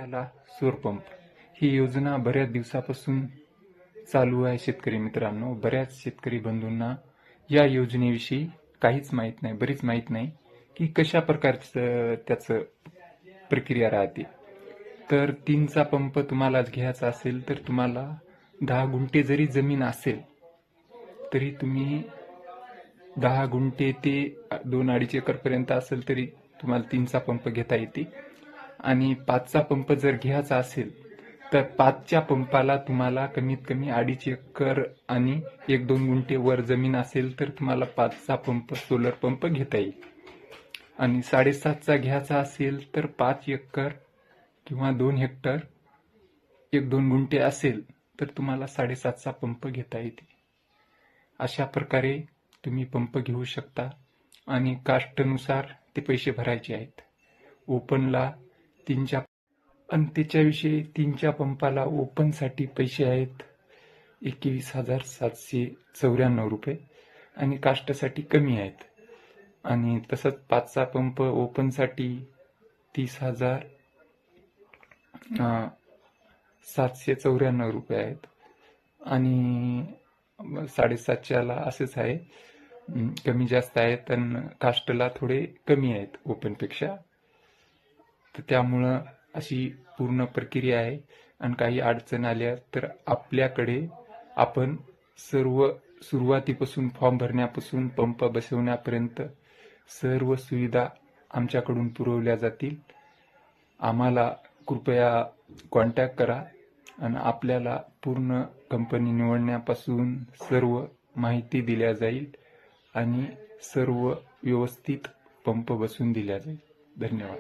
त्याला सौर पंप ही योजना बऱ्याच दिवसापासून चालू आहे. शेतकरी मित्रांनो, बऱ्याच शेतकरी बंधूंना या योजनेविषयी काहीच माहीत नाही, बरीच माहीत नाही की कशा प्रकारचं त्याचं प्रक्रिया राहते. तर 3चा पंप तुम्हाला घ्यायचा असेल तर तुम्हाला 10 गुंठे जरी जमीन असेल तरी तुम्ही 10 गुंठे ते 2-2.5 एकरपर्यंत असेल तरी तुम्हाला 3चा पंप घेता येते. आणि 5चा पंप जर घ्यायचा असेल तर 5च्या पंपाला तुम्हाला कमीत कमी 2.5 एकर आणि 1-2 गुंठे वर जमीन असेल तर तुम्हाला 5चा पंप सोलर पंप घेता येईल. आणि 7.5चा घ्यायचा असेल तर 5 एकर किंवा 2 हेक्टर 1-2 गुंठे असेल तर तुम्हाला 7.5चा पंप घेता येते. अशा प्रकारे तुम्ही पंप घेऊ शकता आणि कास्टनुसार ते पैसे भरायचे आहेत. ओपनला 3च्या आणि त्याच्याविषयी 3च्या पंपाला ओपनसाठी पैसे आहेत 21,794 रुपये आणि कास्टसाठी कमी आहेत. आणि तसंच 5चा पंप ओपनसाठी 30,794 रुपये आहेत आणि 7.5च्याला असेच आहे, कमी जास्त आहेत आणि कास्टला थोडे कमी आहेत ओपनपेक्षा. तर त्यामुळं अशी पूर्ण प्रक्रिया आहे. आणि काही अडचण आल्या तर आपल्याकडे आपण सर्व सुरुवातीपासून फॉर्म भरण्यापासून पंप बसवण्यापर्यंत सर्व सुविधा आमच्याकडून पुरवल्या जातील. आम्हाला कृपया कॉन्टॅक्ट करा आणि आपल्याला पूर्ण कंपनी निवडण्यापासून सर्व माहिती दिल्या जाईल आणि सर्व व्यवस्थित पंप बसवून दिल्या जाईल. धन्यवाद.